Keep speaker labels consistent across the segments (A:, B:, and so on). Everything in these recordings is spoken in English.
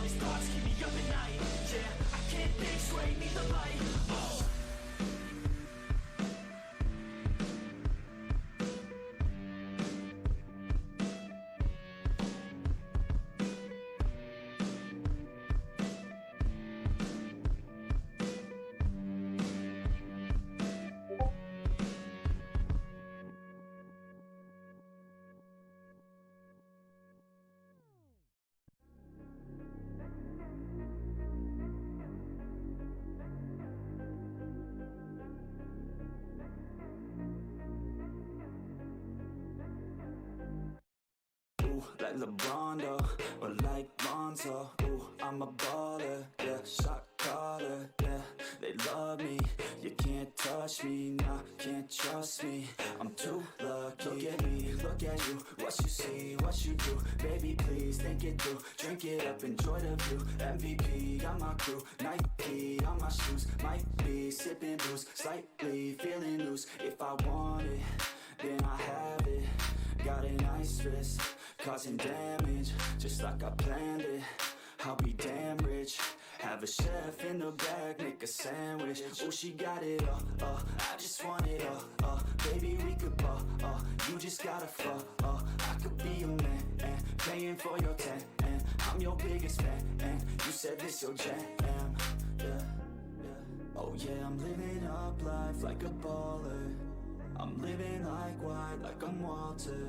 A: All these thoughts keep me up at night. Yeah, I can't think straight, need the light. Oh.
B: Like LeBron, or like Lonzo. Ooh, I'm a baller, yeah, shot caller, yeah. They love me, you can't touch me, nah, can't trust me. I'm too lucky. Look at me, look at you, what you see, what you do. Baby, please think it through, drink it up, enjoy the view. MVP on my crew, Nike on my shoes. Might be sipping booze, slightly feeling loose. If I want it, then I have it. Got an ice wrist, causing damage, just like I planned it. I'll be damn rich. Have a chef in the back, make a sandwich. Oh, she got it all, I just want it all, baby, we could ball, you just gotta fall, I could be your man, and paying for your tan, and I'm your biggest fan, and you said this your jam, yeah, yeah. Oh yeah, I'm living up life like a baller. I'm living like white, like I'm Walter.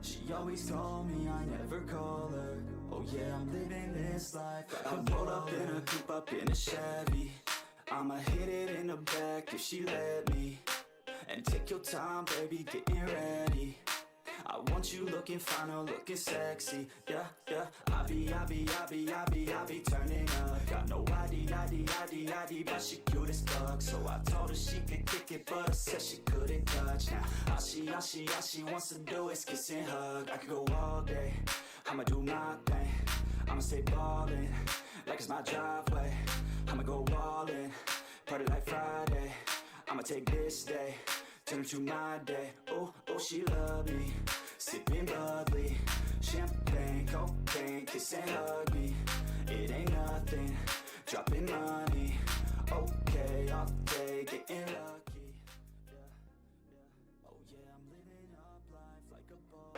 B: She always told me I never call her. Oh yeah, I'm living this life like I'm rolled up in a coupe, up in a Chevy. I'ma hit it in the back if she let me. And take your time, baby, getting ready. I want you looking fine or looking sexy. Yeah, yeah, I be turning up. Got no ID, but she cute as fuck. So I told her she could kick it, but I said she couldn't touch. Now, all she wants to do is kiss and hug. I could go all day, I'ma do my thing. I'ma stay ballin', like it's my driveway. I'ma go all in, party like Friday. I'ma take this day, turn it to my day. Oh, she love me, sipping bubbly, champagne, cocaine, kiss and hug me. It ain't nothing, dropping money. Okay, all day, getting lucky. Yeah, yeah. Oh yeah, I'm living up life like a ball.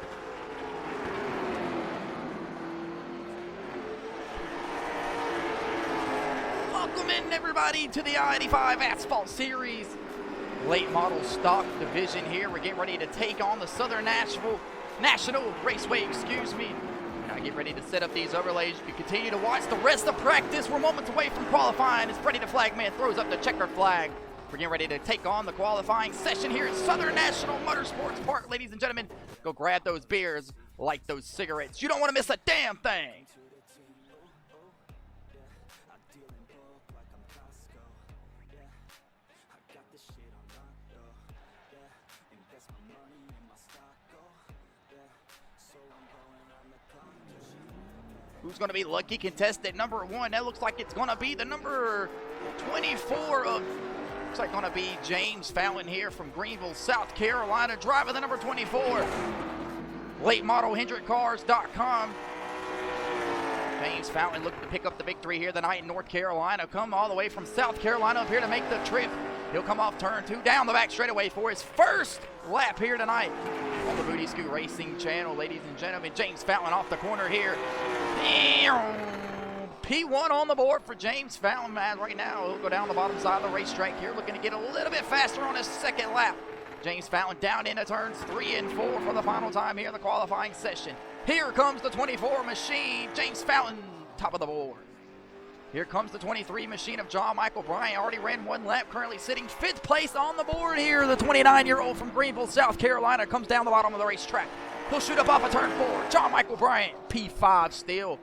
C: Welcome in, everybody, to the I-85 Asphalt Series late model stock division here. We're getting ready to take on the Southern National Raceway, Now get ready to set up these overlays. You can continue to watch the rest of practice. We're moments away from qualifying as Freddie the Flagman throws up the checker flag. We're getting ready to take on the qualifying session here at Southern National Motorsports Park. Ladies and gentlemen, go grab those beers, light those cigarettes. You don't want to miss a damn thing. Who's going to be lucky contestant number one? That looks like it's going to be the number 24 of, looks like going to be James Fallon here from Greenville, South Carolina, driving the number 24. Late model HendrickCars.com. James Fallon looking to pick up the victory here tonight in North Carolina. Come all the way from South Carolina up here to make the trip. He'll come off turn two down the back straightaway for his first lap here tonight on the Booty Scoot Racing channel. Ladies and gentlemen, James Fallon off the corner here. P1 on the board for James Fallon, man. Right now, he'll go down the bottom side of the racetrack here, looking to get a little bit faster on his second lap. James Fallon down into turns 3 and 4 for the final time here in the qualifying session. Here comes the 24 machine, James Fallon, top of the board. Here comes the 23 machine of John Michael Bryant. Already ran one lap, currently sitting 5th place on the board here. The 29-year-old from Greenville, South Carolina, comes down the bottom of the racetrack. He'll shoot up off of turn 4. John Michael Bryant, P5 still.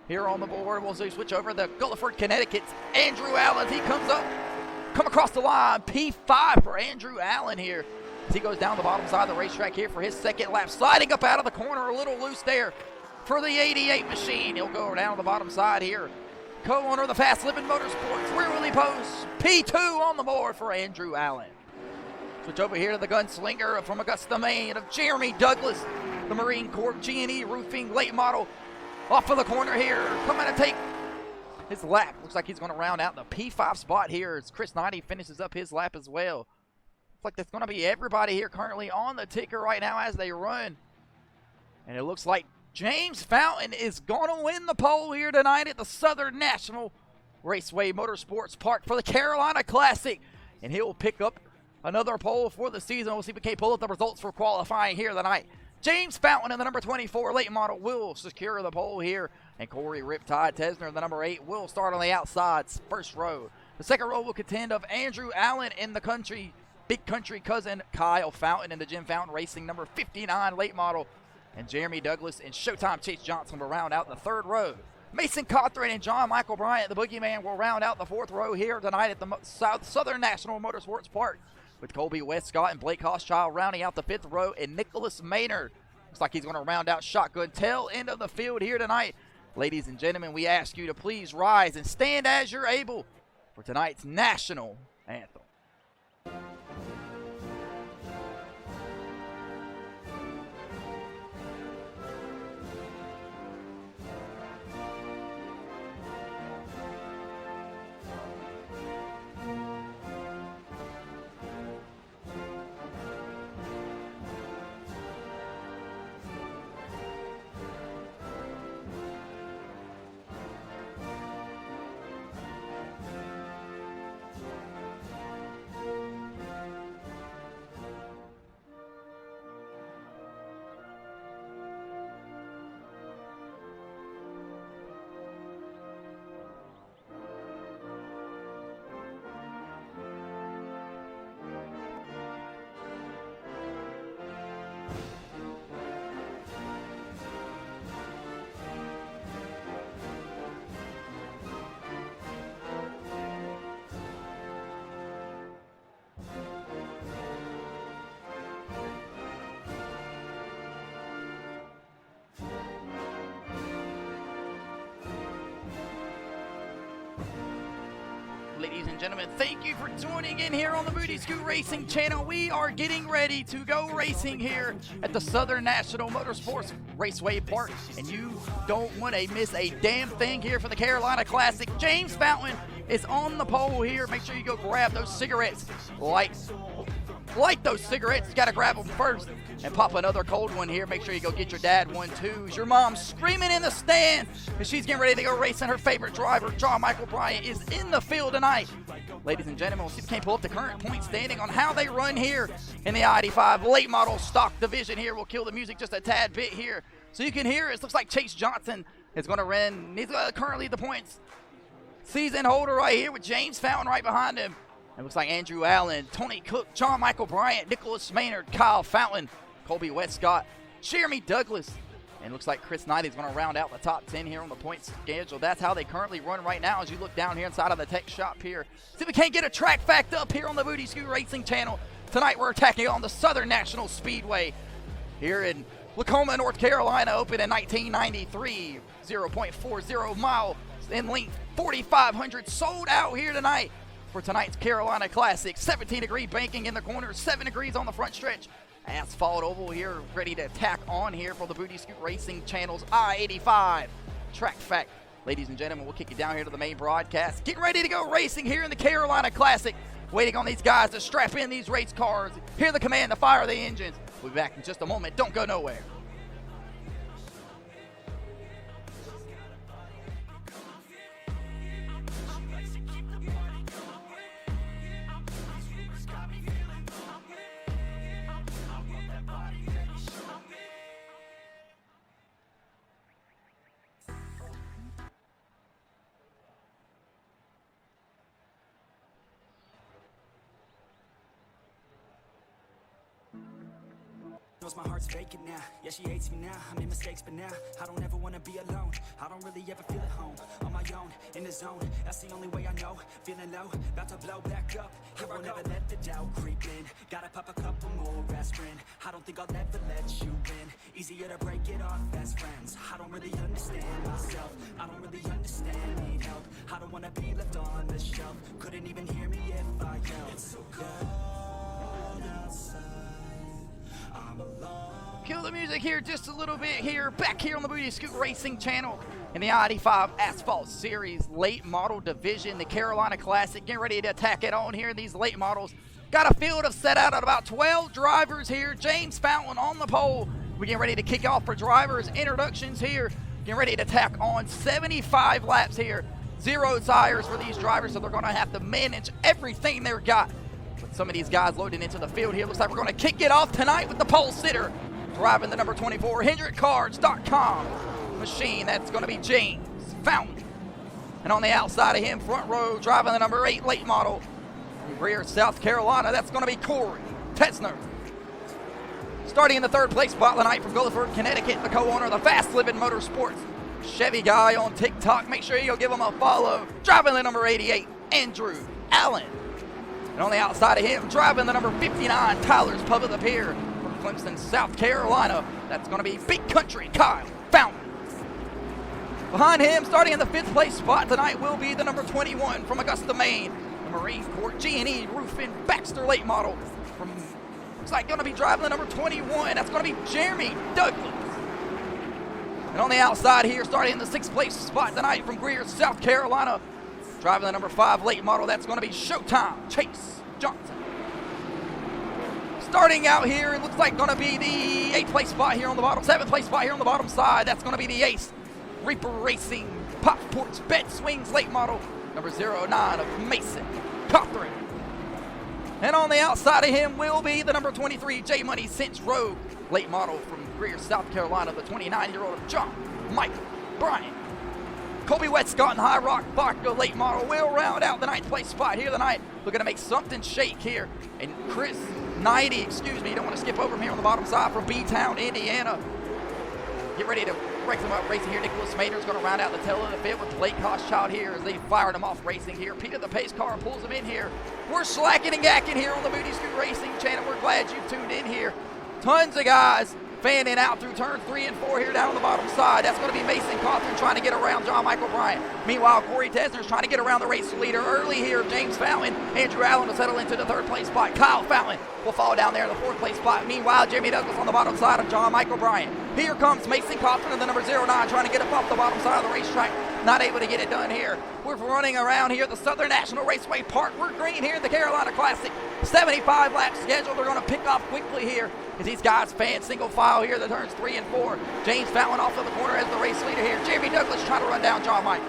C: Here on the board, we'll switch over to Gulliford, Connecticut's Andrew Allen. He come across the line. P5 for Andrew Allen here as he goes down the bottom side of the racetrack here for his second lap. Sliding up out of the corner, a little loose there for the 88 machine. He'll go down the bottom side here. Co-owner of the Fast Living Motorsports, Rear Willie Post, P2 on the board for Andrew Allen. Switch over here to the gunslinger from Augusta, Maine, of Jeremy Douglas, the Marine Corps G&E Roofing late model. Off of the corner here, coming to take his lap. Looks like he's going to round out the P5 spot here as Chris Knighty finishes up his lap as well. Looks like that's going to be everybody here currently on the ticker right now as they run. And it looks like James Fountain is going to win the pole here tonight at the Southern National Raceway Motorsports Park for the Carolina Classic. And he will pick up another pole for the season. We'll see if we can pull up the results for qualifying here tonight. James Fountain in the number 24 late model will secure the pole here. And Corey Riptide Tesner, the number 8, will start on the outside, first row. The second row will contend of Andrew Allen in the big country cousin Kyle Fountain in the Jim Fountain Racing number 59 late model. And Jeremy Douglas and Showtime Chase Johnson will round out the third row. Mason Cawthorn and John Michael Bryant, the Boogeyman, will round out the fourth row here tonight at the Southern National Motorsports Park, with Colby Westcott and Blake Hochschild rounding out the fifth row, and Nicholas Maynard. Looks like he's going to round out shotgun tail end of the field here tonight. Ladies and gentlemen, we ask you to please rise and stand as you're able for tonight's national anthem. Ladies and gentlemen, thank you for joining in here on the Booty Scoot Racing channel. We are getting ready to go racing here at the Southern National Motorsports Raceway Park, and you don't want to miss a damn thing here for the Carolina Classic. James Fountain is on the pole here. Make sure you go grab those cigarettes. Light those cigarettes. You got to grab them first and pop another cold one here. Make sure you go get your dad one too. Your mom screaming in the stand and she's getting ready to go racing. Her favorite driver, John Michael Bryant, is in the field tonight. Ladies and gentlemen, we'll see if we can pull up the current point standing on how they run here in the I-85 late model stock division here. We'll kill the music just a tad bit here so you can hear it. It looks like Chase Johnson is going to run. He's currently the points season holder right here with James Fountain right behind him. It looks like Andrew Allen, Tony Cook, John Michael Bryant, Nicholas Maynard, Kyle Fountain, Colby Westcott, Jeremy Douglas, and looks like Chris Knight is going to round out the top 10 here on the points schedule. That's how they currently run right now as you look down here inside of the tech shop here. See if we can't get a track fact up here on the Booty Scoot Racing channel. Tonight we're attacking on the Southern National Speedway here in Lacoma, North Carolina, opened in 1993. 0.40 mile in length, 4,500 sold out here tonight for tonight's Carolina Classic. 17-degree banking in the corners, 7 degrees on the front stretch. Asphalt oval here, ready to tack on here for the Booty Scoot Racing channel's I-85 track fact. Ladies and gentlemen, we'll kick you down here to the main broadcast. Get ready to go racing here in the Carolina Classic. Waiting on these guys to strap in these race cars. Hear the command to fire the engines. We'll be back in just a moment. Don't go nowhere.
B: Knows my heart's vacant now. Yeah, she hates me now. I made mistakes, but now I don't ever wanna be alone. I don't really ever feel at home. On my own, in the zone. That's the only way I know. Feeling low, about to blow back up. Here I won't never let the doubt creep in. Gotta pop a couple more aspirin. I don't think I'll ever let you in. Easier to break it off as friends. I don't really understand myself. I don't really understand, need help. I don't wanna be left on the shelf. Couldn't even hear me if I yelled. It's so cold outside. I'm
C: Kill the music here just a little bit here. Back here on the Booty Scoot Racing channel in the I-85 Asphalt Series late model division, the Carolina Classic. Getting ready to attack it on here in these late models. Got a field of set out at about 12 drivers here. James Fountain on the pole. We're getting ready to kick off for drivers. Introductions here. Getting ready to attack on 75 laps here. 0 tires for these drivers, so they're going to have to manage everything they've got. With some of these guys loading into the field here, looks like we're going to kick it off tonight with the pole sitter. Driving the number 24 HendrickCards.com machine. That's going to be James Fountain. And on the outside of him, front row, driving the number 8 late model from Greer, South Carolina. That's going to be Corey Tesner. Starting in the 3rd place spot tonight from Guilford, Connecticut, the co-owner of the Fast Living Motorsports Chevy guy on TikTok. Make sure you go give him a follow. Driving the number 88, Andrew Allen. And on the outside of him, driving the number 59, Tyler's Pub of the Pier. Clemson, South Carolina. That's going to be Big Country Kyle Fountain. Behind him, starting in the 5th place spot tonight, will be the number 21 from Augusta, Maine, the Marine Corps G&E Roofing Baxter late model. From looks like going to be driving the number 21. That's going to be Jeremy Douglas. And on the outside here, starting in the 6th place spot tonight from Greer, South Carolina, driving the number 5 late model. That's going to be Showtime Chase Johnson. Starting out here, it looks like going to be the 8th place spot here on the bottom, 7th place spot here on the bottom side. That's going to be the Ace Reaper Racing Pop Porch Bed Swings late model, number 09 of Mason Cothran. And on the outside of him will be the number 23 J Money Cinch Rogue late model from Greer, South Carolina, the 29-year-old of John Michael Bryant. Colby Westcott and High Rock Vodka late model will round out the 9th place spot here tonight. Looking to make something shake here. And Chris 90, excuse me, don't want to skip over him here on the bottom side from B-Town, Indiana. Get ready to break them up racing here. Nicholas Mader's going to round out the tail of the field with Blake Hochschild here as they fired him off racing here. Peter the pace car pulls him in here. We're slacking and gacking here on the Booty Scoot Racing channel. We're glad you've tuned in here. Tons of guys fanning out through turns 3 and 4 here down on the bottom side. That's going to be Mason Cothran trying to get around John Michael Bryant. Meanwhile, Corey Tesner's trying to get around the race leader early here. James Fountain, Andrew Allen will settle into the 3rd place spot. Kyle Fountain will fall down there in the 4th place spot. Meanwhile, Jimmy Douglas on the bottom side of John Michael Bryant. Here comes Mason Cothran and the number 09 trying to get up off the bottom side of the racetrack. Not able to get it done here. We're running around here at the Southern National Raceway Park. We're green here in the Carolina Classic. 75 lap schedule. They're going to pick off quickly here as these guys fan single file here. The turns 3 and 4. James Fountain off of the corner as the race leader here. Jeremy Douglas trying to run down John Michael.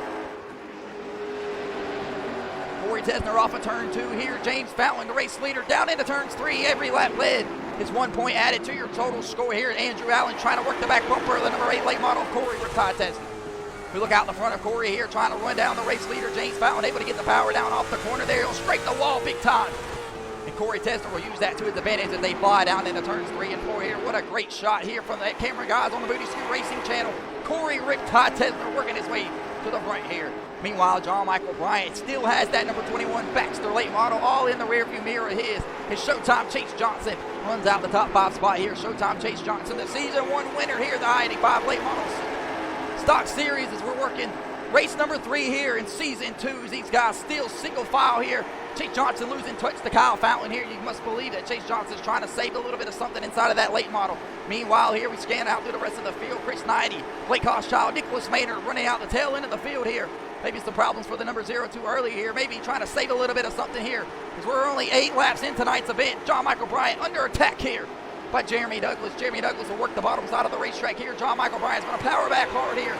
C: Corey Tesner off of turn 2 here. James Fountain, the race leader, down into turns 3. Every lap led is 1 point added to your total score here. Andrew Allen trying to work the back bumper of the number 8 late model, Corey Riptide Tesner. We look out in the front of Corey here, trying to run down the race leader. James Fountain able to get the power down off the corner there. He'll scrape the wall big time. And Corey Tesner will use that to his advantage as they fly down into turns 3 and 4 here. What a great shot here from the camera guys on the Booty Scoot Racing channel. Corey Riptide Tesner working his way to the front here. Meanwhile, John Michael Bryant still has that number 21 Baxter late model all in the rearview mirror of his. His Showtime Chase Johnson runs out the top 5 spot here. Showtime Chase Johnson, the season 1 winner here, the I-85 late models stock series, as we're working race number 3 here in season 2. These guys still single file here. Chase Johnson losing touch to Kyle Fountain here. You must believe that Chase Johnson's trying to save a little bit of something inside of that late model. Meanwhile, here we scan out through the rest of the field. Chris 90, Blake Hochschild, Nicholas Maynard running out the tail end of the field here. Maybe some problems for the number 02 early here. Maybe trying to save a little bit of something here because we're only 8 laps in tonight's event. John Michael Bryant under attack here by Jeremy Douglas. Jeremy Douglas will work the bottom side of the racetrack here. John Michael Bryant's going to power back hard here.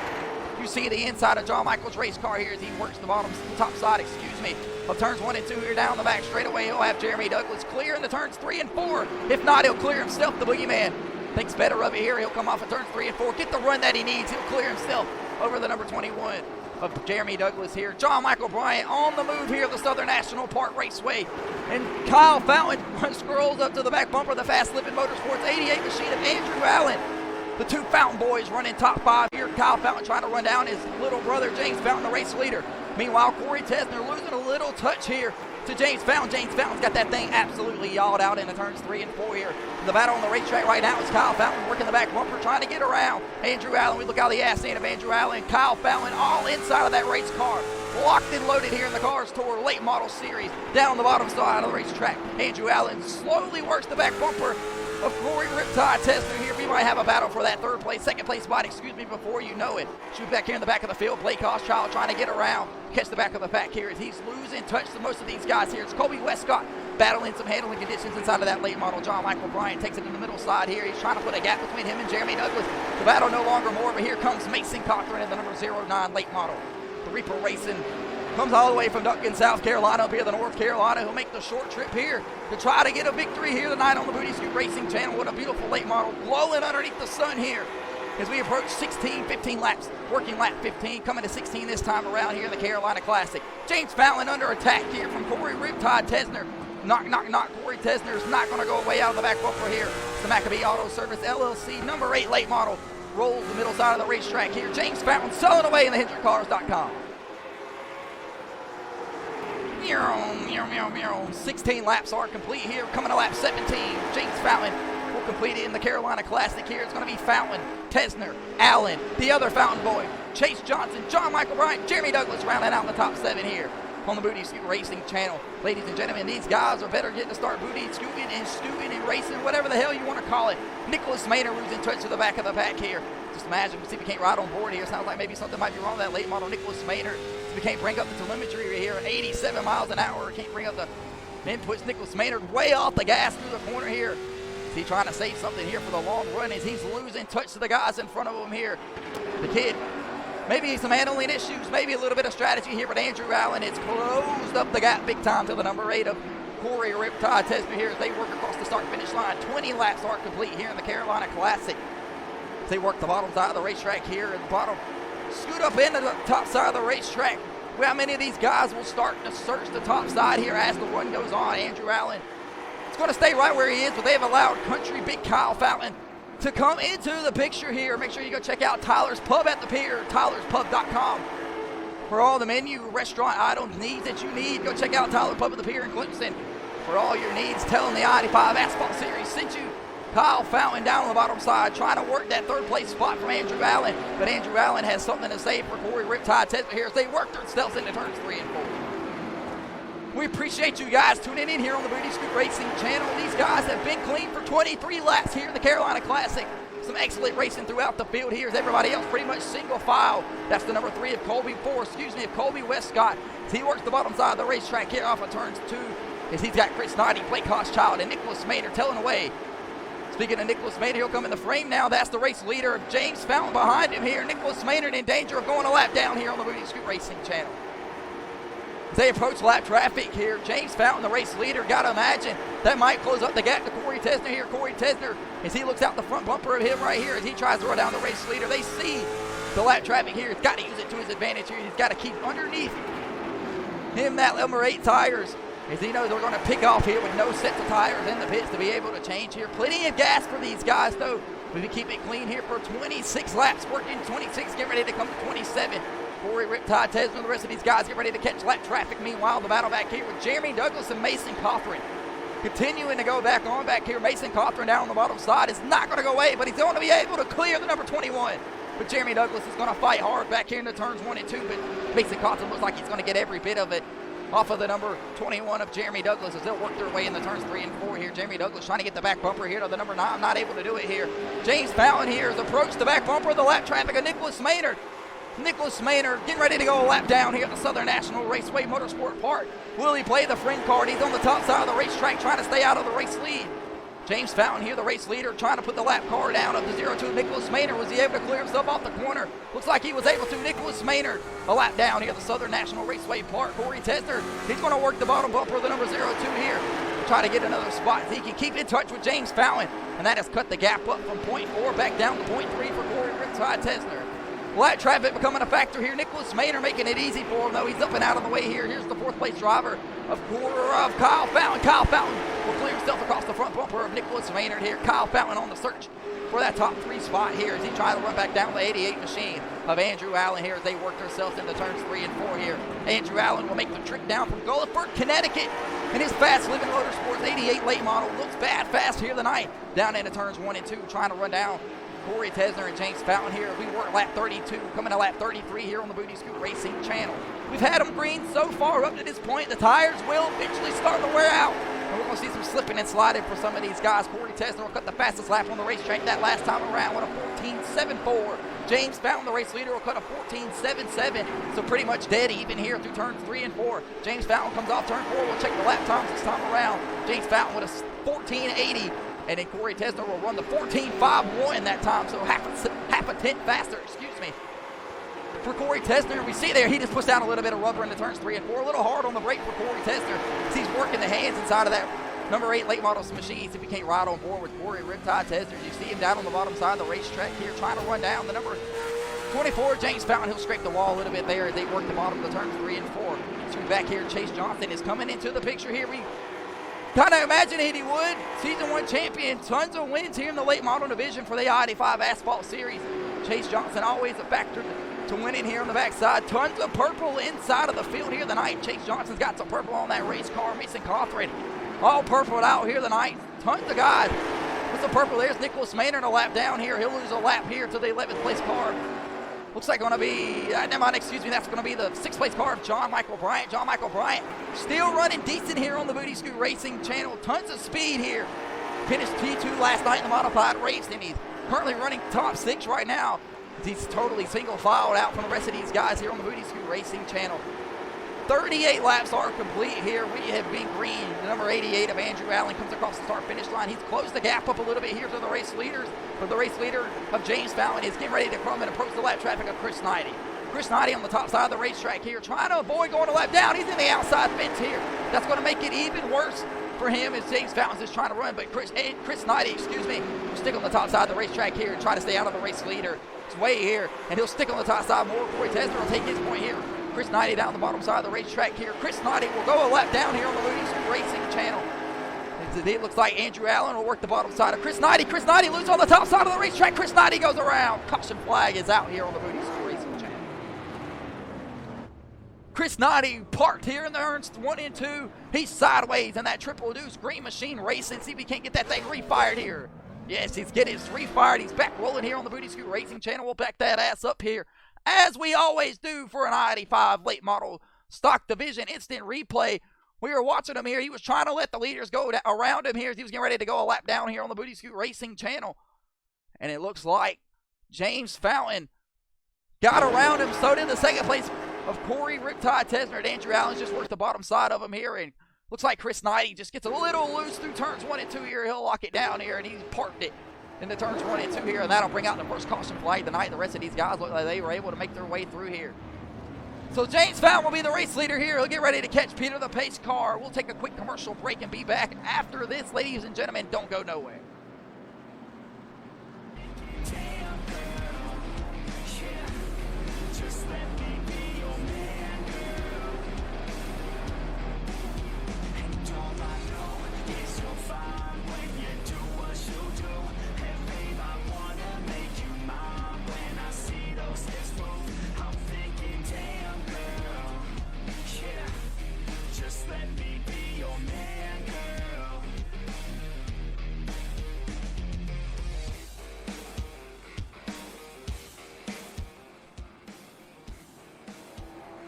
C: You see the inside of John Michael's race car here as he works the top side, of turns 1 and 2 here down the back straightaway. He'll have Jeremy Douglas clear in the turns 3 and 4. If not, he'll clear himself, the boogeyman. Thinks better of it here. He'll come off of turns 3 and 4, get the run that he needs. He'll clear himself over the number 21 of Jeremy Douglas here. John Michael Bryant on the move here at the Southern National Park Raceway. And Kyle Fountain scrolls up to the back bumper of the Fast Living Motorsports 88 machine of Andrew Allen. The 2 Fountain boys running top 5 here. Kyle Fountain trying to run down his little brother, James Fountain, the race leader. Meanwhile, Corey Tesner losing a little touch here to James Fountain. James Fountain's got that thing absolutely yawed out into turns 3 and 4 here. The battle on the racetrack right now is Kyle Fountain working the back bumper, trying to get around Andrew Allen. We look out the ass end of Andrew Allen. Kyle Fountain all inside of that race car. Locked and loaded here in the Cars Tour Late Model Series. Down the bottom side of the racetrack, Andrew Allen slowly works the back bumper. of Corey Riptide Tesner here. We might have a battle for that second place spot, before you know it. Shoot back here in the back of the field. Blake Hochschild trying to get around, catch the back of the pack here as he's losing touch to most of these guys here. It's Colby Westcott battling some handling conditions inside of that late model. John Michael Bryant takes it in the middle side here. He's trying to put a gap between him and Jeremy Douglas. The battle no longer more, but here comes Mason Cochran in the number 09 late model. The Reaper Racing comes all the way from Duncan, South Carolina, up here to North Carolina. He'll make the short trip here to try to get a victory here tonight on the Booty Scoot Racing channel. What a beautiful late model glowing underneath the sun here as we approach 15 laps, working lap 15, coming to 16 this time around here in the Carolina Classic. James Fallon under attack here from Corey Riptide Tesner. Knock, knock, knock. Corey Tesner is not going to go away out of the back bumper here. It's the Maccabee Auto Service LLC number 8 late model. Rolls the middle side of the racetrack here. James Fallon selling away in the HendrickCars.com. 16 laps are complete here. Coming to lap 17. James Fallon will complete it in the Carolina Classic here. It's going to be Fallon, Tesner, Allen, the other Fountain Boy, Chase Johnson, John Michael Bryant, Jeremy Douglas rounding out the top 7 here on the Booty Scoot Racing channel. Ladies and gentlemen, these guys are better getting to start booty scooting and stewing and racing, whatever the hell you want to call it. Nicholas Maynard losing touch to the back of the pack here. Just imagine, see if he can't ride on board here. Sounds like maybe something might be wrong with that late model Nicholas Maynard. We can't bring up the telemetry here at 87 miles an hour. Can't bring up the inputs. Nicholas Maynard way off the gas through the corner here. Is he trying to save something here for the long run as he's losing touch to the guys in front of him here? The kid, maybe some handling issues, maybe a little bit of strategy here, but Andrew Allen has closed up the gap big time to the number 8 of Corey Riptide Tesner here as they work across the start-finish line. 20 laps are complete here in the Carolina Classic. They work the bottom side of the racetrack here at the bottom. Scoot up into the top side of the racetrack. Well, how many of these guys will start to search the top side here as the run goes on? Andrew Allen is going to stay right where he is, but they've allowed country big Kyle Fountain to come into the picture here. Make sure you go check out Tyler's Pub at the Pier, tylerspub.com. For all the menu, restaurant items, needs that you need, go check out Tyler Pub at the Pier in Clemson. For all your needs, tell them the I-85 Asphalt Series sent you. Kyle Fountain down on the bottom side trying to work that third place spot from Andrew Allen. But Andrew Allen has something to say for Corey Riptide Tesner here as they work themselves into turns 3 and 4. We appreciate you guys tuning in here on the Booty Scoot Racing channel. These guys have been clean for 23 laps here in the Carolina Classic. Some excellent racing throughout the field here as everybody else pretty much single file. That's the number 3 of Colby Westcott. As he works the bottom side of the racetrack here off of turns 2 as he's got Chris Noddy, Blake Hochschild, and Nicholas Maynard telling away. Speaking of Nicholas Maynard, he'll come in the frame now. That's the race leader, James Fountain, behind him here. Nicholas Maynard in danger of going a lap down here on the Booty Scoot Racing channel. As they approach lap traffic here, James Fountain, the race leader, got to imagine that might close up the gap to Corey Tesner here. Corey Tesner, as he looks out the front bumper of him right here, as he tries to run down the race leader. They see the lap traffic here. He's got to use it to his advantage here. He's got to keep underneath him that number 8 tires. As he knows they're going to pick off here with no sets of tires in the pits to be able to change here. Plenty of gas for these guys, though. We keep it clean here for 26 laps. Working 26, get ready to come to 27. Corey Riptide Tesner, the rest of these guys get ready to catch lap traffic. Meanwhile, the battle back here with Jeremy Douglas and Mason Cochran. Continuing to go back here. Mason Cochran down on the bottom side is not going to go away, but he's going to be able to clear the number 21. But Jeremy Douglas is going to fight hard back here in the turns 1 and 2, but Mason Cochran looks like he's going to get every bit of it off of the number 21 of Jeremy Douglas as they'll work their way in the turns 3 and 4 here. Jeremy Douglas trying to get the back bumper here to the number 9, not able to do it here. James Fallon here has approached the back bumper of the lap traffic of Nicholas Maynard. Nicholas Maynard getting ready to go a lap down here at the Southern National Raceway Motorsport Park. Will he play the friend card? He's on the top side of the racetrack trying to stay out of the race lead. James Fountain here, the race leader, trying to put the lap car down of the 02 Nicholas Maynard. Was he able to clear himself off the corner? Looks like he was able to. Nicholas Maynard, a lap down here at the Southern National Raceway Park. Corey Tesner, he's going to work the bottom bumper of the number 02 here. Try to get another spot. He can keep in touch with James Fountain, and that has cut the gap up from 0.4 back down to 0.3 for Corey Riptide Tesner. Lap traffic becoming a factor here. Nicholas Maynard making it easy for him, though. He's up and out of the way here. Here's the 4th place driver of Kyle Fountain. Kyle Fountain will clear himself across the front bumper of Nicholas Maynard here. Kyle Fountain on the search for that top 3 spot here as he tries to run back down the 88 machine of Andrew Allen here as they work themselves into turns 3 and 4 here. Andrew Allen will make the trip down from Gulliford, Connecticut, and his Fast Living Motorsports 88 late model looks bad fast here tonight. Down into turns 1 and 2, trying to run down Corey Tesner and James Fountain here. We work lap 32, coming to lap 33 here on the Booty Scoot Racing channel. We've had them green so far up to this point. The tires will eventually start to wear out. And we're going to see some slipping and sliding for some of these guys. Corey Tesner will cut the fastest lap on the racetrack that last time around with a 14.74. James Fountain, the race leader, will cut a 14.77. So pretty much dead even here through turns 3 and 4. James Fountain comes off turn 4. We'll check the lap times this time around. James Fountain with a 14.80. And then Corey Tesner will run the 14.51 that time. So half a tenth faster, excuse me. For Corey Tesner, we see there he just puts down a little bit of rubber into turns 3 and 4. A little hard on the brake for Corey Tesner as he's working the hands inside of that number 8 late model machine. If he can't ride on board with Corey Riptide Tesner, you see him down on the bottom side of the racetrack here trying to run down the number 24, James Fountain. He'll scrape the wall a little bit there as they work the bottom of the turns 3 and 4. So back here, Chase Johnson is coming into the picture here. We kind of imagined he would. Season 1 champion, tons of wins here in the late model division for the I-85 Asphalt Series. Chase Johnson always a factor to winning here on the backside. Tons of purple inside of the field here tonight. Chase Johnson's got some purple on that race car. Mason Cothran all purple out here tonight. Tons of guys with some purple. There's Nicholas Maynard a lap down here. He'll lose a lap here to the 11th place car. Looks like going to be, never mind, excuse me, that's going to be the 6th place car of John Michael Bryant. John Michael Bryant still running decent here on the Booty Scoot Racing channel. Tons of speed here. Finished P2 last night in the modified race, and he's currently running top 6 right now. He's totally single filed out from the rest of these guys here on the Booty Scoot Racing channel. 38 laps are complete here. We have been green. The number 88 of Andrew Allen comes across the start-finish line. He's closed the gap up a little bit here to the race leaders. But the race leader of James Fountain is getting ready to come and approach the lap traffic of Chris Knighty. Chris Knighty on the top side of the racetrack here, trying to avoid going a lap down. He's in the outside fence here. That's going to make it even worse for him as James Fountain's just trying to run. But Chris Knighty, will stick on the top side of the racetrack here and try to stay out of the race leader. Way here, and he'll stick on the top side more. Corey Tesner will take his point here. Chris Knighty down the bottom side of the racetrack here. Chris Knighty will go a lap down here on the Booty Scoot Racing channel. It looks like Andrew Allen will work the bottom side of Chris Knighty. Chris Knighty loses on the top side of the racetrack. Chris Knighty goes around. Caution flag is out here on the Booty Scoot Racing channel. Chris Knighty parked here in the turns 1 and 2. He's sideways in that triple deuce green machine racing. See if he can't get that thing refired here. Yes, he's getting it refired. He's back rolling here on the Booty Scoot Racing channel. We'll back that ass up here, as we always do for an I-85 late model stock division instant replay. We were watching him here. He was trying to let the leaders go around him here as he was getting ready to go a lap down here on the Booty Scoot Racing channel. And it looks like James Fountain got around him. So did the 2nd place of Corey Riptide Tesner. Andrew Allen's just worked the bottom side of him here, and looks like Chris Knighty just gets a little loose through turns 1 and 2 here. He'll lock it down here, and he's parked it in the turns 1 and 2 here, and that'll bring out the first caution flag tonight. The rest of these guys look like they were able to make their way through here. So James Fountain will be the race leader here. He'll get ready to catch Peter the Pace car. We'll take a quick commercial break and be back after this. Ladies and gentlemen, don't go nowhere.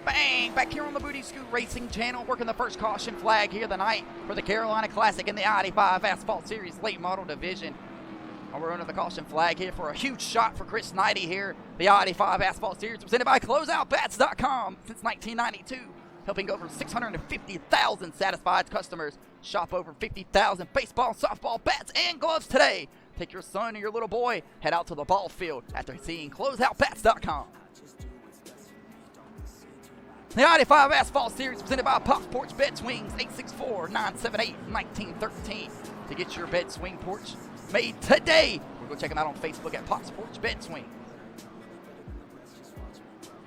C: Bang! Back here on the Booty Scoot Racing channel, working the first caution flag here tonight for the Carolina Classic in the I-85 Asphalt Series late model division. And we're under the caution flag here for a huge shot for Chris Knighty here. The I-85 Asphalt Series presented by CloseoutBats.com since 1992, helping over 650,000 satisfied customers shop over 50,000 baseball, softball, bats, and gloves today. Take your son or your little boy, head out to the ball field after seeing CloseoutBats.com. The I-85 Asphalt Series presented by Pop Porch Bed Swings, 864-978-1913. To get your bed swing porch made today, we're going to check them out on Facebook at Pop Porch Bed Swing.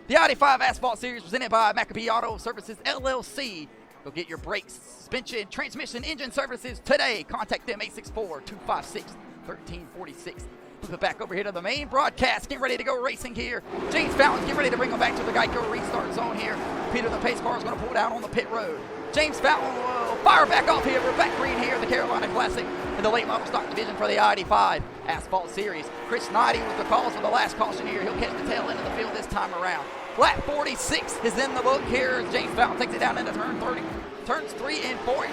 C: The I-85 Asphalt Series presented by McAbee Auto Services, LLC. Go get your brakes, suspension, transmission, engine services today. Contact them, 864-256-1346. Flip it back over here to the main broadcast. Getting ready to go racing here. James Fountain getting ready to bring them back to the Geico restart zone here. Peter the Pace car is going to pull down on the pit road. James Fountain will fire back off here. We're back green here, the Carolina Classic in the late model stock division for the I-85 Asphalt Series. Chris Knighty with the calls for the last caution here. He'll catch the tail end of the field this time around. Lap 46 is in the book here. James Fountain takes it down into turn 30. Turns 3 and 4,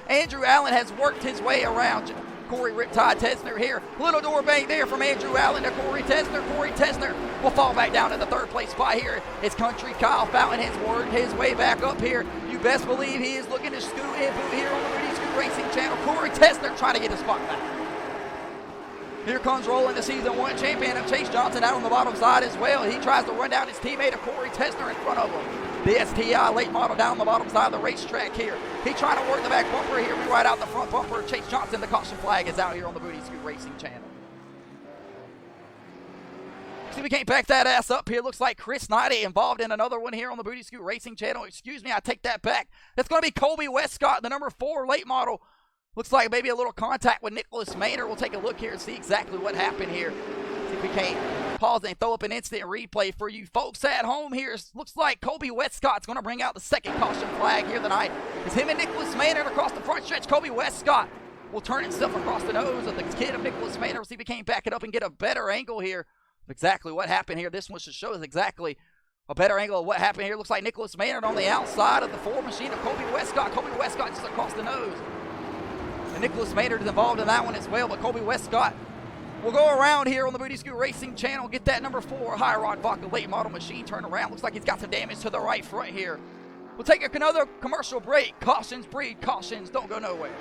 C: Andrew Allen has worked his way around Corey Riptide Tesner here. Little door bang there from Andrew Allen to Corey Tesner. Corey Tesner will fall back down to the third place spot here. It's Country Kyle Fountain has worked his way back up here. You best believe he is looking to scoot input here on the Rudy Scoot Racing channel. Corey Tesner trying to get his spot back. Here comes rolling the season 1 champion of Chase Johnson out on the bottom side as well. He tries to run down his teammate of Corey Tesner in front of him. The STI late model down on the bottom side of the racetrack here. He trying to work the back bumper here. We ride out the front bumper. Chase Johnson, the caution flag is out here on the Booty Scoot Racing channel. See, we can't back that ass up here. Looks like Chris Knighty involved in another one here on the Booty Scoot Racing channel. Excuse me, I take that back. That's going to be Colby Westcott, the number 4 late model. Looks like maybe a little contact with Nicholas Maynard. We'll take a look here and see exactly what happened here. See if we can't pause and throw up an instant replay for you folks at home here. Looks like Colby Westcott's going to bring out the second caution flag here tonight. It's him and Nicholas Maynard across the front stretch. Colby Westcott will turn himself across the nose of the kid of Nicholas Maynard. We'll see if we can't back it up and get a better angle here of exactly what happened here. This one should show us exactly a better angle of what happened here. Looks like Nicholas Maynard on the outside of the Ford machine of Colby Westcott. Colby Westcott just across the nose. And Nicholas Maynard is involved in that one as well, but Colby Westcott will go around here on the Booty Scoot Racing channel, get that number 4 High Rod Vodka late model machine turned around. Looks like he's got some damage to the right front here. We'll take another commercial break. Cautions breed cautions. Don't go nowhere.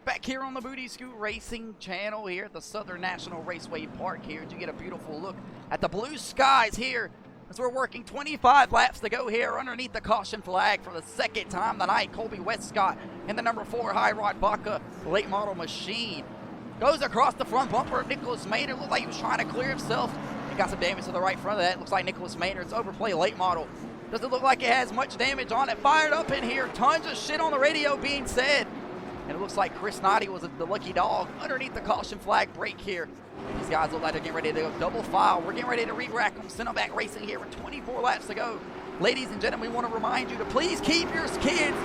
C: Back here on the Booty Scoot Racing channel here at the Southern National Raceway Park here. You get a beautiful look at the blue skies here as we're working 25 laps to go here underneath the caution flag for the second time tonight. Colby Westcott and the number 4 High Rod Vodka late model machine goes across the front bumper of Nicholas Maynard. Looked like he was trying to clear himself. He got some damage to the right front of that. Looks like Nicholas Maynard's overplay late model doesn't look like it has much damage on it. Fired up in here. Tons of shit on the radio being said. And it looks like Chris Knighty was the lucky dog underneath the caution flag break here. These guys look like they're getting ready to go double file. We're getting ready to re-rack them, send them back racing here with 24 laps to go. Ladies and gentlemen, we want to remind you to please keep your kids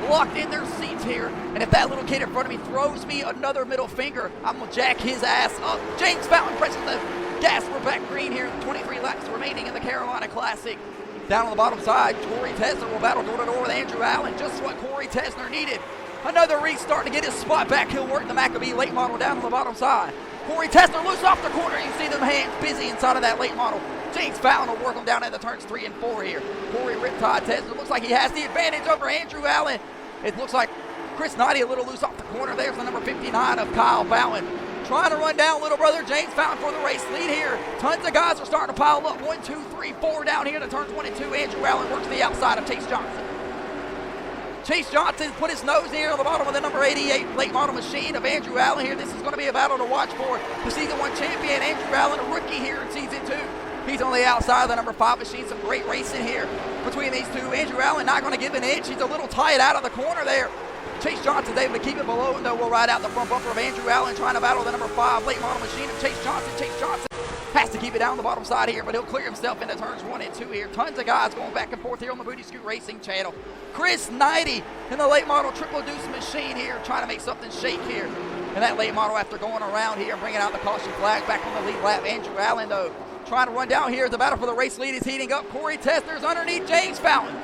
C: locked in their seats here. And if that little kid in front of me throws me another middle finger, I'm going to jack his ass up. James Fountain pressing the gas. We're back green here. 23 laps remaining in the Carolina Classic. Down on the bottom side, Corey Tesner will battle door to door with Andrew Allen. Just what Corey Tesner needed. Another restart to get his spot back. He'll work the Maccabee late model down on the bottom side. Corey Tesner loose off the corner. You see them hands busy inside of that late model. James Fountain will work him down at the turns 3 and 4 here. Corey Riptide Tesner looks like he has the advantage over Andrew Allen. It looks like Chris Knighty a little loose off the corner. There's the number 59 of Kyle Fountain. Trying to run down little brother James Fountain for the race lead here. Tons of guys are starting to pile up. 1, 2, 3, 4 down here to turns 1 and 2. Andrew Allen works to the outside of Chase Johnson. Chase Johnson put his nose here on the bottom of the number 88 late model machine of Andrew Allen here. This is going to be a battle to watch for the season 1 champion, Andrew Allen, a rookie here in season 2. He's on the outside of the number 5 machine. Some great racing here between these two. Andrew Allen not going to give an inch. He's a little tight out of the corner there. Chase Johnson's able to keep it below him, though. We'll ride out the front bumper of Andrew Allen trying to battle the number 5 late model machine of Chase Johnson. Chase Johnson has to keep it down the bottom side here, but he'll clear himself into turns 1 and 2 here. Tons of guys going back and forth here on the Booty Scoot Racing channel. Chris Knighty in the late model triple deuce machine here, trying to make something shake here. And that late model, after going around here and bringing out the caution flag back on the lead lap. Andrew Allen, though, trying to run down here. The battle for the race lead is heating up. Corey Tesner's underneath James Fountain.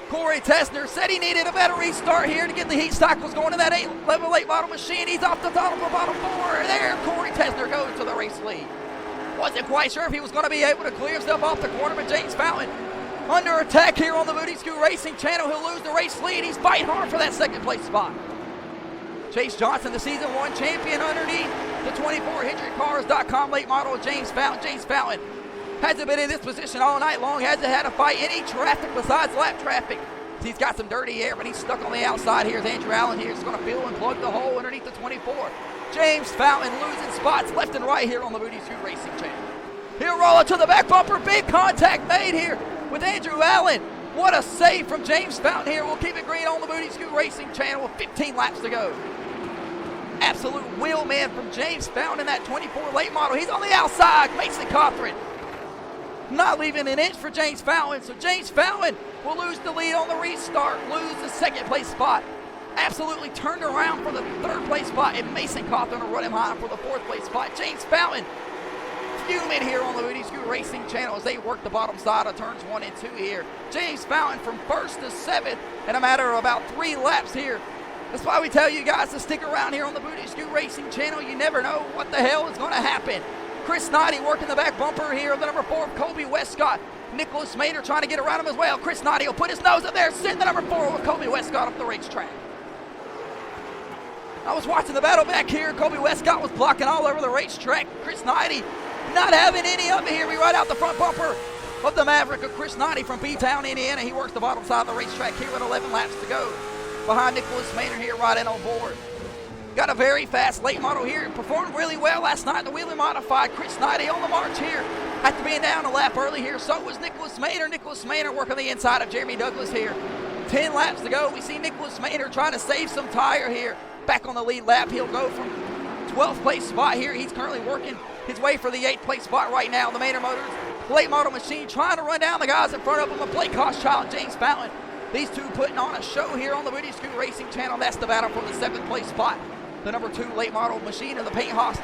C: Corey Tesner said he needed a better restart here to get the heat cycles going in that level late model machine. He's off the top of the bottom 4. There, Corey Tesner goes to the race lead. Wasn't quite sure if he was going to be able to clear himself off the corner, but James Fountain under attack here on the Booty Scoot Racing channel. He'll lose the race lead. He's fighting hard for that second place spot. Chase Johnson, the season 1 champion underneath the 24HendrickCars.com late model of James Fountain. James Fountain Hasn't been in this position all night long. Hasn't had to fight any traffic besides lap traffic. He's got some dirty air, but he's stuck on the outside here. Andrew Allen here is going to fill and plug the hole underneath the 24. James Fountain losing spots left and right here on the Booty Scoot Racing channel. He'll roll it to the back bumper. Big contact made here with Andrew Allen. What a save from James Fountain here. We'll keep it green on the Booty Scoot Racing channel with 15 laps to go. Absolute wheel man from James Fountain in that 24 late model. He's on the outside. Mason Cothran not leaving an inch for James Fountain. So James Fountain will lose the lead on the restart, lose the second place spot. Absolutely turned around for the third place spot, and Mason Cothran will run him high for the fourth place spot. James Fountain fuming here on the Booty Scoot Racing channel as they work the bottom side of turns 1 and 2 here. James Fountain from 1st to 7th in a matter of about 3 laps here. That's why we tell you guys to stick around here on the Booty Scoot Racing channel. You never know what the hell is going to happen. Chris Noddy working the back bumper here, the number 4, Colby Westcott. Nicholas Mader trying to get around him as well. Chris Noddy will put his nose up there, send the number 4 with Colby Westcott off the racetrack. I was watching the battle back here. Colby Westcott was blocking all over the racetrack. Chris Noddy not having any of it here. We ride out the front bumper of the Maverick of Chris Noddy from B-Town, Indiana. He works the bottom side of the racetrack here with 11 laps to go. Behind Nicholas Maynard here riding on board. Got a very fast late model here. Performed really well last night in the Wheeler Modified. Chris Noddy on the march here. After being down a lap early here, so was Nicholas Maynard. Nicholas Maynard working the inside of Jeremy Douglas here. 10 laps to go. We see Nicholas Maynard trying to save some tire here. Back on the lead lap. He'll go from 12th place spot here. He's currently working his way for the 8th place spot right now. The Maynard Motors late model machine trying to run down the guys in front of him. Blake Hochschild, James Fountain. These two putting on a show here on the Booty Scoot Racing channel. That's the battle for the 7th place spot. The number 2 late model machine in the paint house.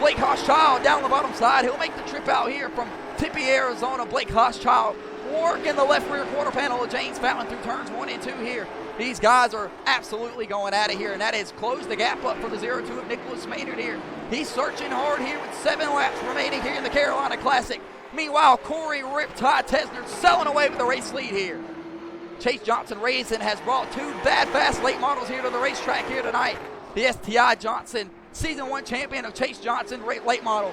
C: Blake Hochschild down the bottom side. He'll make the trip out here from Tempe, Arizona. Blake Hochschild working the left rear quarter panel of James Fountain through turns 1 and 2 here. These guys are absolutely going at it here, and that has closed the gap up for the 0-2 of Nicholas Maynard here. He's searching hard here with 7 laps remaining here in the Carolina Classic. Meanwhile, Corey Riptide Tesner selling away with the race lead here. Chase Johnson Racing has brought 2 bad fast late models here to the racetrack here tonight. The STI Johnson, Season 1 champion of Chase Johnson late model.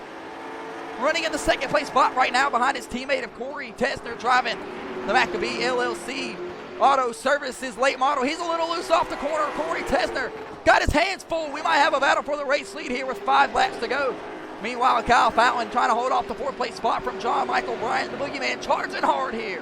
C: Running in the 2nd place spot right now behind his teammate of Corey Tesner driving the Maccabee LLC Auto Services late model. He's a little loose off the corner. Corey Tesner got his hands full. We might have a battle for the race lead here with 5 laps to go. Meanwhile, Kyle Fountain trying to hold off the 4th place spot from John Michael Bryant, the boogeyman, charging hard here.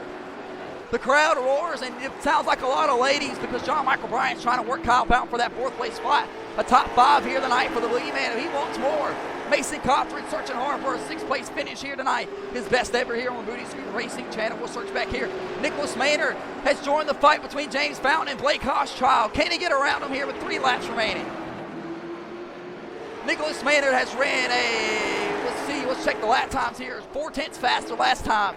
C: The crowd roars, and it sounds like a lot of ladies because John Michael Bryant's trying to work Kyle Fountain for that 4th place spot. A top 5 here tonight for the boogeyman, and he wants more. Mason Cothran searching hard for a 6th place finish here tonight. His best ever here on the Booty Scoot Racing channel. We'll search back here. Nicholas Maynard has joined the fight between James Fountain and Blake Hochschild. Can he get around him here with 3 laps remaining? Nicholas Maynard has ran let's check the lap times here. 4/10 faster last time.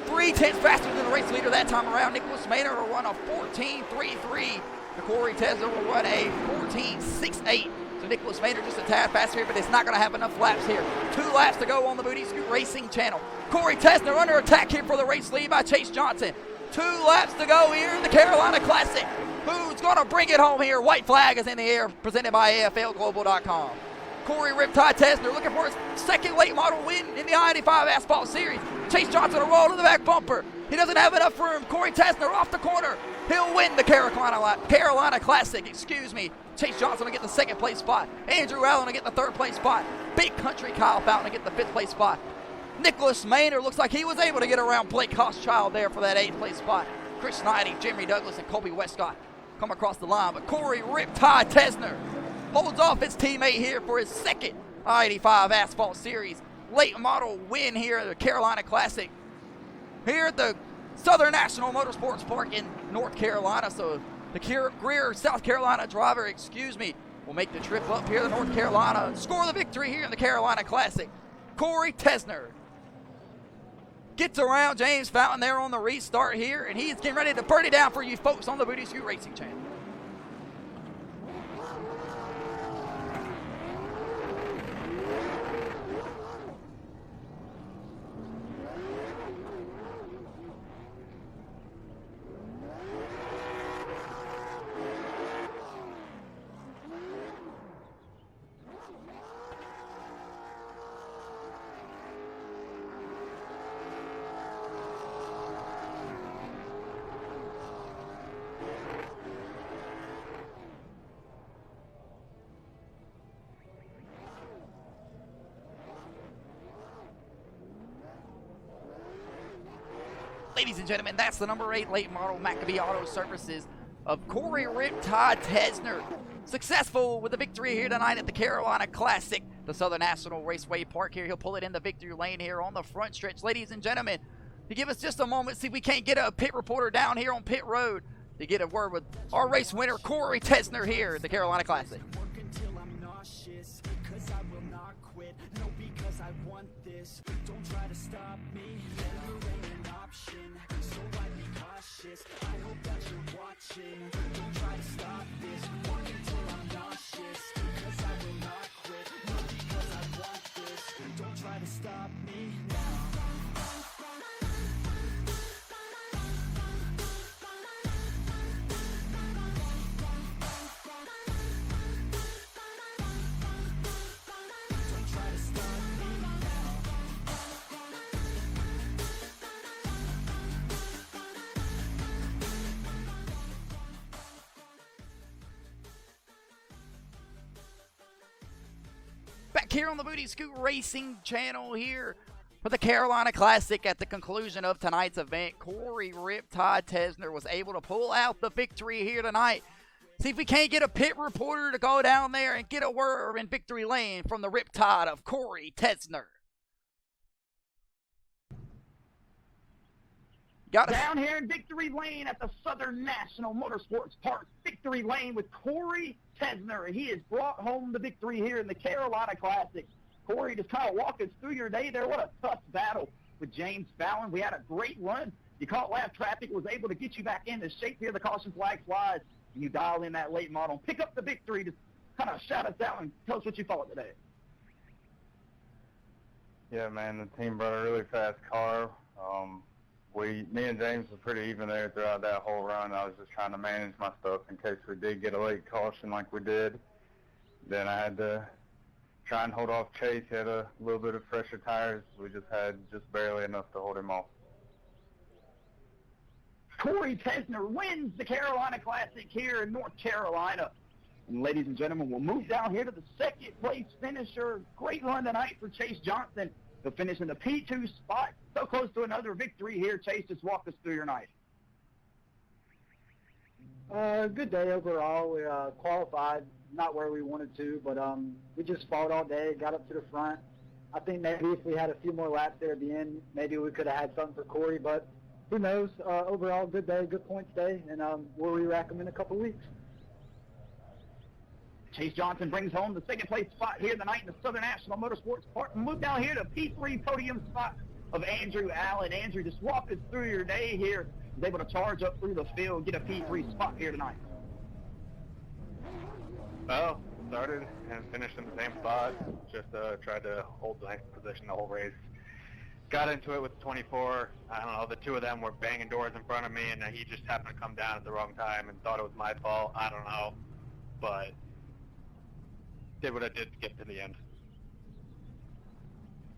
C: 3/10 faster than the race leader that time around. Nicholas Maynard will run a 14.33. Corey Tesler will run a 14.68. So Nicholas Maynard just a tad faster here, but it's not going to have enough laps here. 2 laps to go on the Booty Scoot Racing channel. Corey Tesler under attack here for the race lead by Chase Johnson. 2 laps to go here in the Carolina Classic. Who's going to bring it home here? White flag is in the air, presented by AFLglobal.com. Corey Riptide Tesner looking for his 2nd late model win in the I-85 Asphalt Series. Chase Johnson will roll to the back bumper. He doesn't have enough room. Corey Tesner off the corner. He'll win the Carolina Classic. Chase Johnson will get the 2nd place spot. Andrew Allen will get the 3rd place spot. Big Country Kyle Fountain will get the 5th place spot. Nicholas Maynard looks like he was able to get around Blake Hochschild there for that 8th place spot. Chris Knighty, Jeremy Douglas, and Colby Westcott come across the line. But Corey Riptide Tesner holds off his teammate here for his 2nd I-85 Asphalt Series late model win here at the Carolina Classic here at the Southern National Motorsports Park in North Carolina. So the Greer, South Carolina driver, will make the trip up here to North Carolina and score the victory here in the Carolina Classic. Corey Tesner gets around James Fountain there on the restart here, and he's getting ready to burn it down for you folks on the Booty Scoot Racing channel. Ladies and gentlemen, that's the number 8 late model McAfee Auto Services of Corey Riptide Tesner. Successful with the victory here tonight at the Carolina Classic, the Southern National Raceway Park here. He'll pull it in the victory lane here on the front stretch. Ladies and gentlemen, to give us just a moment, see if we can't get a pit reporter down here on pit road to get a word with our race winner, Corey Tesner, here at the Carolina Classic.
A: Work until I'm nauseous, 'cause I will not quit. No, because I want this. Don't try to stop me. Never ain't an option, so I be cautious. I hope that you're watching. Don't try to stop this. Work until I'm nauseous, 'cause I will not quit. No, because I want this. Don't try to stop me now.
C: Back here on the Booty Scoot Racing channel here for the Carolina Classic at the conclusion of tonight's event. Corey Riptide Tesner was able to pull out the victory here tonight. See if we can't get a pit reporter to go down there and get a word in victory lane from the Riptide of Corey Tesner.
D: Down here in Victory Lane at the Southern National Motorsports Park, Victory Lane with Corey Tesner. He has brought home the victory here in the Carolina Classic. Corey, just kind of walk us through your day there. What a tough battle with James Fallon. We had a great run. You caught lap traffic, was able to get you back into shape here. The caution flag flies, and you dial in that late model. Pick up the victory. Just kind of shout us out and tell us what you thought today.
E: Yeah, man, the team brought a really fast car. Me and James were pretty even there throughout that whole run. I was just trying to manage my stuff in case we did get a late caution like we did. Then I had to try and hold off Chase. He had a little bit of fresher tires. We just had just barely enough to hold him off.
D: Corey Tesner wins the Carolina Classic here in North Carolina. And ladies and gentlemen, we'll move down here to the second place finisher. Great run tonight for Chase Johnson. He'll finish in the P2 spot. So close to another victory here. Chase, just walk us through your night.
F: Good day overall. We qualified, not where we wanted to, but we just fought all day, got up to the front. I think maybe if we had a few more laps there at the end, maybe we could have had something for Corey, but who knows. Overall, good day, good points day, and we'll re-rack them in a couple weeks.
D: Chase Johnson brings home the second place spot here tonight in the Southern National Motorsports Park. Move down here to P3 podium spot of Andrew Allen. Andrew, just walk us through your day here. Was able to charge up through the field, get a P3 spot here tonight.
E: Well, started and finished in the same spot. Just tried to hold the position the whole race. Got into it with 24. I don't know, the two of them were banging doors in front of me, and he just happened to come down at the wrong time and thought it was my fault. I don't know, but did what I did to get to the end.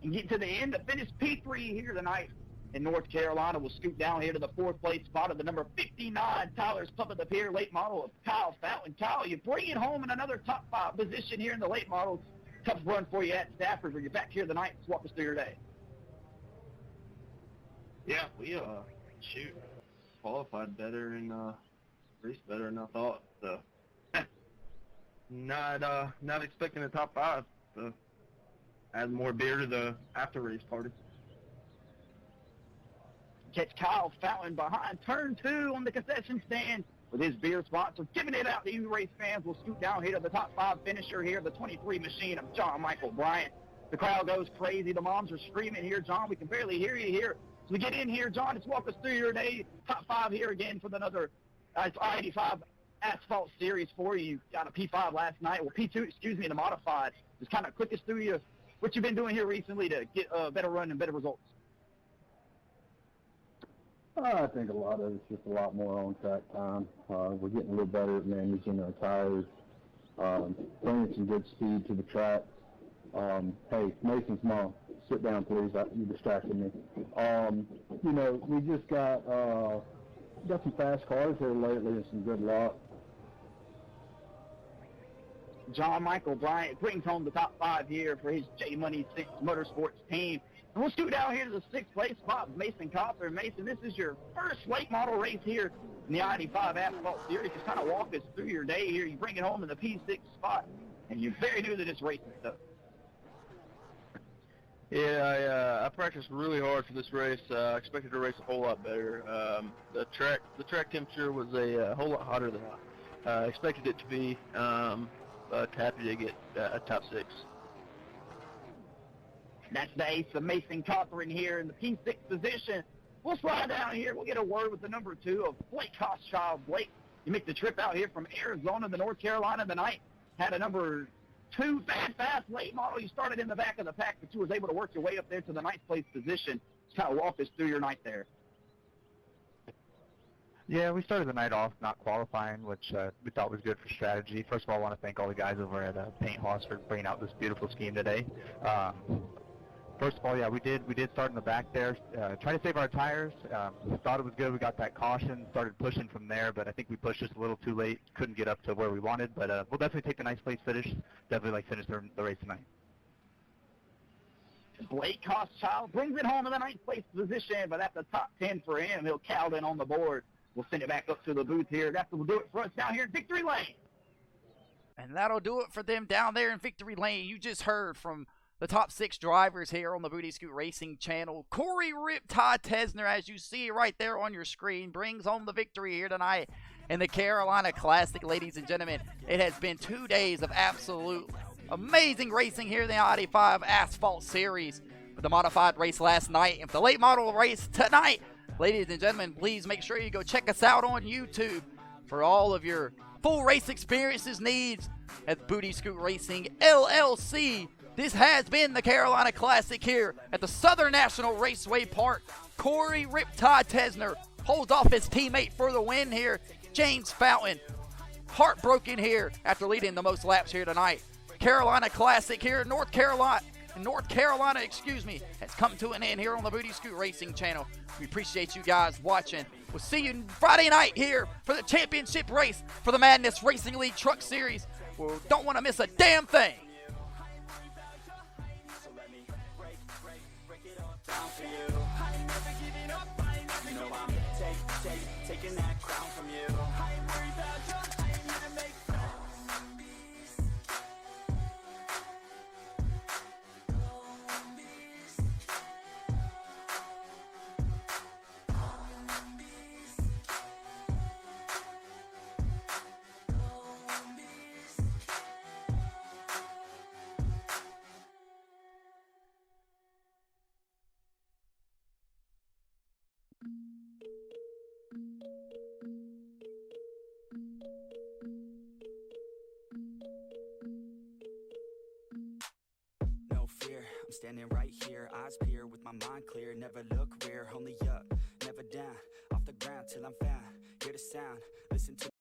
D: And get to the end to finish P3 here tonight in North Carolina. We'll scoot down here to the fourth place spot of the number 59 Tyler's Pup of the Pier late model of Kyle Fountain. Kyle, you bring it home in another top 5 position here in the late models. Tough run for you at Stafford. You're back here tonight. Let's walk us through your day.
G: Yeah, we qualified better and raced better than I thought. So not expecting a top 5. So add more beer to the after race party.
D: Catch Kyle Fountain behind turn 2 on the concession stand with his beer sponsor, giving it out to you race fans. We'll scoot down here to the top 5 finisher here, the 23 machine of John Michael Bryant. The crowd goes crazy. The moms are screaming here. John, we can barely hear you here. So we get in here, John, just walk us through your day. Top 5 here again for another I-85 Asphalt Series for you. You got a P5 last night. Well, P2, excuse me, in the modified. Just kind of quick us through what you've been doing here recently to get a better run and better results.
H: I think a lot of it's just a lot more on-track time. We're getting a little better at managing our tires, bringing some good speed to the track. Hey, Mason's mom, sit down, please. You distracted me. We just got some fast cars here lately and some good luck.
D: John Michael Bryant brings home the top 5 here for his J Money 6 Motorsports team. And we'll scoot down here to the 6th place spot, Mason Copper. Mason, this is your first late model race here in the I-85 Asphalt Series. Just kind of walk us through your day here. You bring it home in the P6 spot, and you're very new to this racing stuff.
G: Yeah, I practiced really hard for this race. I expected to race a whole lot better. The track temperature was a whole lot hotter than I expected it to be. But happy to get a top 6.
D: That's the ace of Mason Cothran here in the P6 position. We'll slide down here. We'll get a word with the number 2 of Blake Hoschild. Blake, you make the trip out here from Arizona to North Carolina tonight. Had a number 2 fast late model. You started in the back of the pack, but you was able to work your way up there to the 9th place position. Just kind of walk us through your night there.
I: Yeah, we started the night off not qualifying, which we thought was good for strategy. First of all, I want to thank all the guys over at Paint House for bringing out this beautiful scheme today. First of all, yeah, we did start in the back there, trying to save our tires. Thought it was good. We got that caution, started pushing from there, but I think we pushed just a little too late. Couldn't get up to where we wanted, but we'll definitely take the nice place finish. Definitely finish the race tonight.
D: Blake Hoschild brings it home to the 9th place position, but that's a top 10 for him. He'll count in on the board. We'll send it back up to the booth here. That's what will do it for us down here in Victory Lane.
C: And that'll do it for them down there in Victory Lane. You just heard from the top 6 drivers here on the Booty Scoot Racing channel. Corey Riptide Tesner, as you see right there on your screen, brings home the victory here tonight in the Carolina Classic, ladies and gentlemen. It has been 2 days of absolute amazing racing here in the I-85 Asphalt Series. With the modified race last night and the late model race tonight. Ladies and gentlemen, please make sure you go check us out on YouTube for all of your full race experiences needs at Booty Scoot Racing LLC. This has been the Carolina Classic here at the Southern National Raceway Park. Corey Riptide Tesner holds off his teammate for the win here. James Fountain, heartbroken here after leading the most laps here tonight. Carolina Classic here in North Carolina, has come to an end here on the Booty Scoot Racing channel. We appreciate you guys watching. We'll see you Friday night here for the championship race for the Madness Racing League Truck Series. We don't want to miss a damn thing.
B: Down for you. I ain't never giving up. I ain't never giving up. Taking that crown from you. I ain't worried about you. I ain't here to make I'm standing right here, eyes peer with my mind clear. Never look rear, only up, never down. Off the ground till I'm found. Hear the sound, listen to